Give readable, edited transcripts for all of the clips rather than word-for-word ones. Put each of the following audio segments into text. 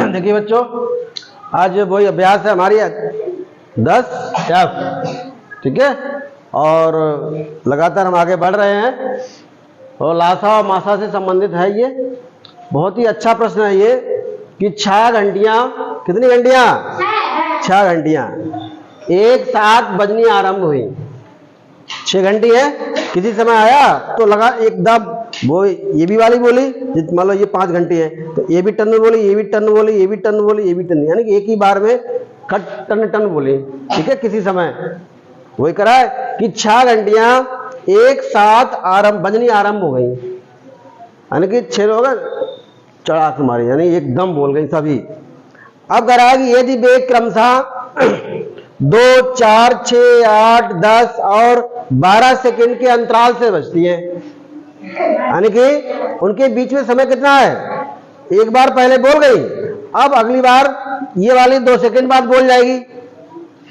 देखिए बच्चों, आज वही अभ्यास है हमारी 10F, ठीक है। और लगातार हम आगे बढ़ रहे हैं और लासा और मासा से संबंधित है ये। बहुत ही अच्छा प्रश्न है ये कि 6 घंटियां, कितनी घंटियां? 6 घंटियां एक साथ बजनी आरंभ हुई। 6 घंटी है, किसी समय आया तो लगा एकदम वो ये भी वाली बोली, मान लो ये 5 घंटी है तो ये भी टन बोली, ये भी टन बोली, ये भी टन बोली, ये भी टन, यानी कि एक ही बार में खट टन टन बोली, ठीक है। किसी समय वही करा है कि 6 घंटियां एक साथ बजनी आरंभ हो गई, यानी कि 6 लोग चढ़ा तुम्हारी, यानी एकदम बोल गई सभी। अब करा है कि यदि वे क्रमशः 2, 4, 6, 8, 10 और 12 सेकंड के अंतराल से बजती है, यानी कि उनके बीच में समय कितना है? एक बार पहले बोल गई, अब अगली बार ये वाली 2 सेकंड बाद बोल जाएगी,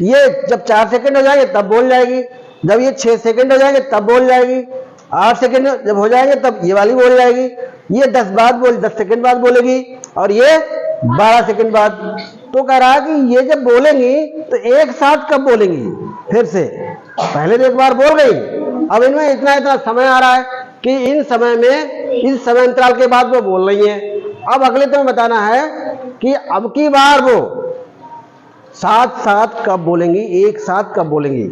ये जब 4 सेकंड हो जाएंगे तब बोल जाएगी, जब ये 6 सेकंड हो जाएंगे तब बोल जाएगी, 8 सेकंड जब हो जाएंगे तब ये वाली बोल जाएगी, ये 10 सेकंड बाद बोलेगी और ये 12 सेकंड बाद। तो कह रहा है कि ये जब बोलेंगी तो एक साथ कब बोलेंगी? फिर से पहले तो एक बार बोल गई, अब इनमें इतना समय आ रहा है कि इन समय में, इस समय अंतराल के बाद वो बोल रही है। अब अगले तुम्हें बताना है कि अब की बार वो साथ साथ कब बोलेंगी, एक साथ कब बोलेंगी।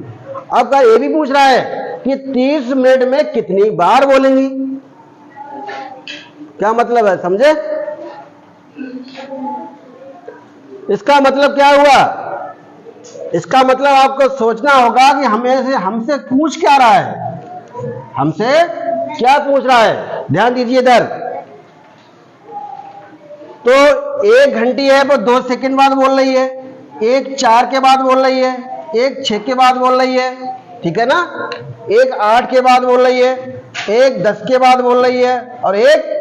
अब का ये भी पूछ रहा है कि 30 मिनट में कितनी बार बोलेंगी। क्या मतलब है, समझे? इसका मतलब क्या हुआ? इसका मतलब आपको सोचना होगा कि हमसे पूछ क्या रहा है, हमसे क्या पूछ रहा है। ध्यान दीजिए इधर, तो 1 घंटी है वो 2 सेकंड बाद बोल रही है, एक 4 के बाद बोल रही है, एक 6 के बाद बोल रही है, ठीक है ना, एक 8 के बाद बोल रही है, एक 10 के बाद बोल रही है और एक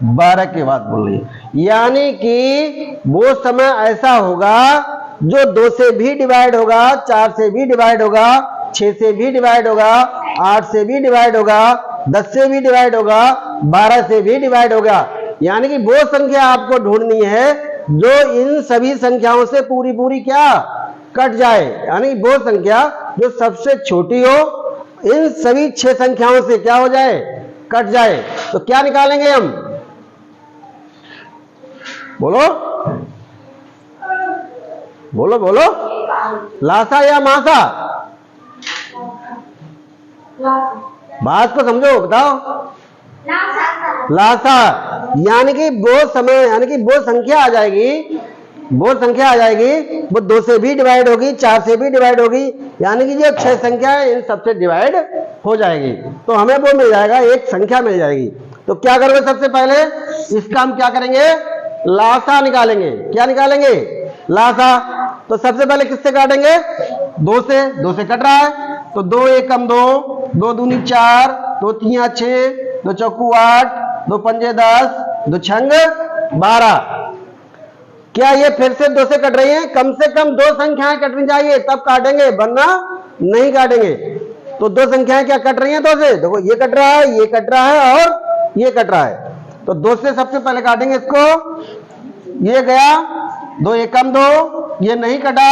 12 के बाद बोल रही है। यानी कि वो समय ऐसा होगा जो 2 से भी डिवाइड होगा, 4 से भी डिवाइड होगा, 6 से भी डिवाइड होगा, 8 से भी डिवाइड होगा, 10 से भी डिवाइड होगा, 12 से भी डिवाइड होगा। यानी कि वो संख्या आपको ढूंढनी है जो इन सभी संख्याओं से पूरी क्या कट जाए, यानी वो संख्या जो सबसे छोटी हो इन सभी 6 संख्याओं से क्या हो जाए, कट जाए। तो क्या निकालेंगे हम? बोलो बोलो बोलो, लासा या मासा? बात को समझो, बताओ। लासा, यानी कि वो समय, यानी कि वो संख्या आ जाएगी, वो 2 से भी डिवाइड होगी, 4 से भी डिवाइड होगी, यानी कि जो 6 संख्या है इन सबसे डिवाइड हो जाएगी। तो हमें वो मिल जाएगा, एक संख्या मिल जाएगी। तो क्या करोगे? सबसे पहले इसका हम क्या करेंगे, लासा निकालेंगे। क्या निकालेंगे? लासा। तो सबसे पहले किससे काटेंगे? 2 से कट रहा है तो 2 एकम 2, 2 दूनी 4, 2 तिया 6, 2 चौकू 8, 2 पंजे 10, 2 छंग 12। क्या ये फिर से 2 से कट रही हैं? कम से कम 2 संख्याएं कटनी चाहिए तब काटेंगे, वरना नहीं काटेंगे। तो 2 संख्याएं क्या कट रही हैं 2 से? देखो ये कट रहा है, ये कट रहा है और ये कट रहा है। तो 2 से सबसे पहले काटेंगे इसको। ये गया 2 एकम 2, ये नहीं कटा,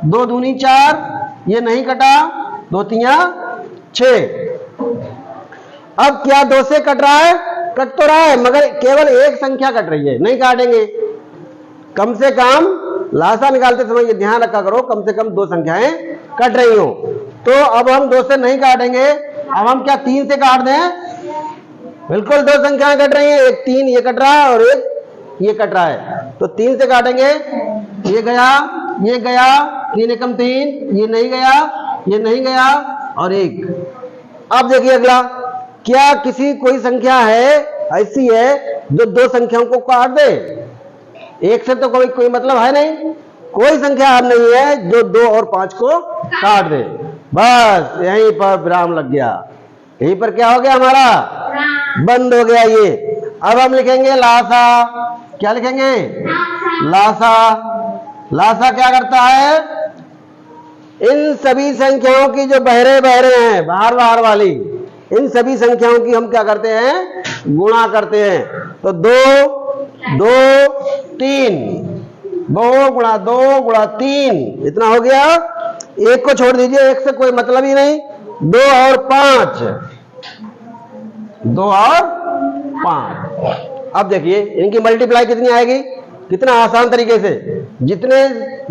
2 दूनी 4, ये नहीं कटा, 2 तिया 6। अब क्या 2 से कट रहा है? कट तो रहा है मगर केवल एक संख्या कट रही है, नहीं काटेंगे। कम से कम लासा निकालते समय ये ध्यान रखा करो, कम से कम 2 संख्याएं कट रही हो। तो अब हम 2 से नहीं काटेंगे, अब हम क्या 3 से काट दें? बिल्कुल 2 संख्याएं कट रही हैं, एक 3 ये कट रहा है और एक ये कट रहा है। तो 3 से काटेंगे, ये गया, 3 एकम 3, ये नहीं गया, ये नहीं गया और 1। अब देखिए अगला, क्या कोई संख्या है ऐसी है जो 2 संख्याओं को काट दे? 1 से तो कोई मतलब है नहीं, कोई संख्या नहीं है जो 2 और 5 को काट दे। बस यहीं पर विराम लग गया, यहीं पर क्या हो गया हमारा, बंद हो गया ये। अब हम लिखेंगे लासा। क्या लिखेंगे? लासा। लासा क्या करता है? इन सभी संख्याओं की जो बहरे हैं, बाहर वाली, इन सभी संख्याओं की हम क्या करते हैं, गुणा करते हैं। तो 2 2 3, 2 गुणा 2 गुणा 3, इतना हो गया। एक को छोड़ दीजिए, एक से कोई मतलब ही नहीं। 2 और 5, 2 और 5। अब देखिए इनकी मल्टीप्लाई कितनी आएगी, कितना आसान तरीके से, जितने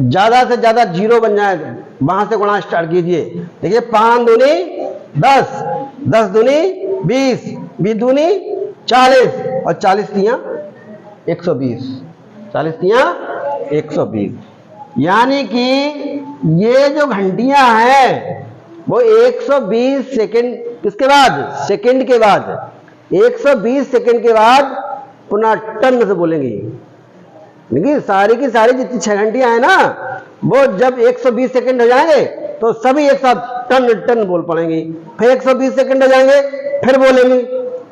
ज्यादा से ज्यादा जीरो बन जाए वहां से गुणा स्टार्ट कीजिए। देखिए 5 दूनी 10, 10 दूनी 20, 20 दूनी 40 और 40 तियां 120, 40 तियां 120। यानी कि ये जो घंटियां हैं वो 120 सेकंड किसके बाद, सेकंड के बाद, 120 सेकंड के बाद पुनः टन से बोलेंगे। देखिए सारी की सारी जितनी 6 घंटियां हैं ना, वो जब 120 सेकंड हो जाएंगे तो सभी एक साथ टन टन बोल पड़ेंगे। फिर 120 सेकंड हो जाएंगे फिर बोलेंगे,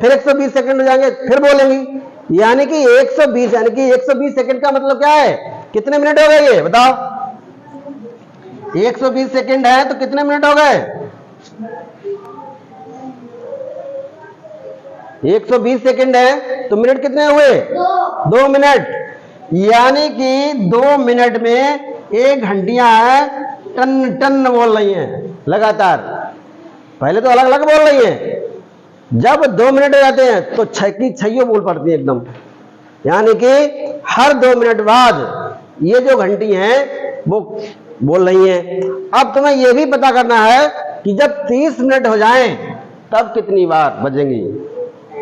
फिर 120 सेकंड हो जाएंगे फिर बोलेंगे। यानी कि 120 सेकंड का मतलब क्या है, कितने मिनट हो गए ये बताओ। 120 सेकंड है तो कितने मिनट हो गए, 120 सेकंड है तो मिनट कितने हुए, 2 मिनट। यानी कि 2 मिनट में 1 घंटियां हैं टन टन बोल रही हैं लगातार। पहले तो अलग अलग बोल रही हैं, जब 2 मिनट हो जाते हैं तो 6 की 6 बोल पड़ती है एकदम। यानी कि हर 2 मिनट बाद ये जो घंटी हैं वो बोल रही हैं। अब तुम्हें यह भी पता करना है कि जब 30 मिनट हो जाएं तब कितनी बार बजेंगी।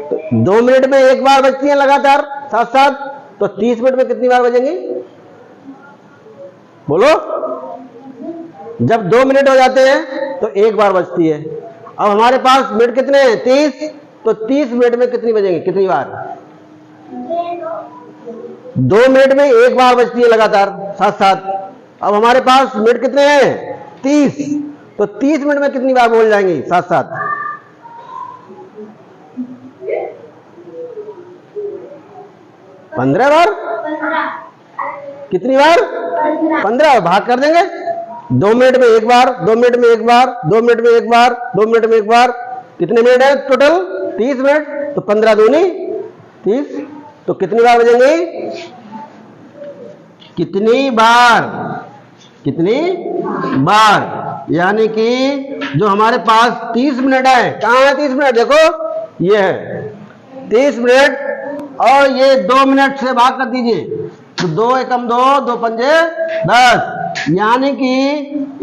तो 2 मिनट में 1 बार बजती है लगातार साथ साथ, तो 30 मिनट में कितनी बार बजेंगी बोलो। जब 2 मिनट हो जाते हैं तो 1 बार बजती है। अब हमारे पास मिनट कितने हैं, 30, तो 30 मिनट में कितनी बजेंगी, कितनी बार, 2 मिनट में 1 बार बजती है लगातार साथ साथ। अब हमारे पास मिनट कितने हैं, 30, तो 30 मिनट में कितनी बार बोल जाएंगी साथ साथ, 15 बार। कितनी बार, 15। भाग कर देंगे, 2 मिनट में 1 बार, 2 मिनट में 1 बार, 2 मिनट में 1 बार, 2 मिनट में 1 बार। कितने मिनट है टोटल, 30 मिनट। तो 15 दूनी 30, तो कितनी बार बजेंगे, कितनी बार, कितनी बार। यानी कि जो हमारे पास 30 मिनट है, कहां है 30 मिनट, देखो ये है 30 मिनट, और ये 2 मिनट से भाग कर दीजिए तो 2 एकम 2, 2 पंजे 10। यानी कि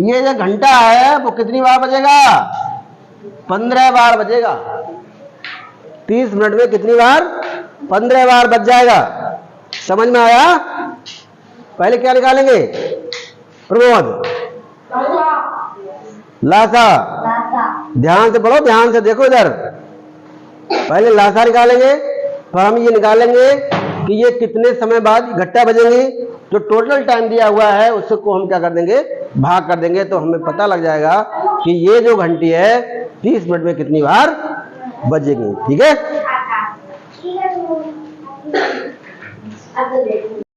ये जो घंटा है वो कितनी बार बजेगा, 15 बार बजेगा। 30 मिनट में कितनी बार, 15 बार बज जाएगा। समझ में आया। पहले क्या निकालेंगे प्रमोद, लासा। ध्यान से पढ़ो, ध्यान से देखो इधर। पहले लासा निकालेंगे, फिर हम ये निकालेंगे कि ये कितने समय बाद घट्टा बजेंगे। जो टोटल टाइम दिया हुआ है उसको हम क्या कर देंगे, भाग कर देंगे, तो हमें पता लग जाएगा कि ये जो घंटी है 30 मिनट में कितनी बार बजेगी। ठीक है।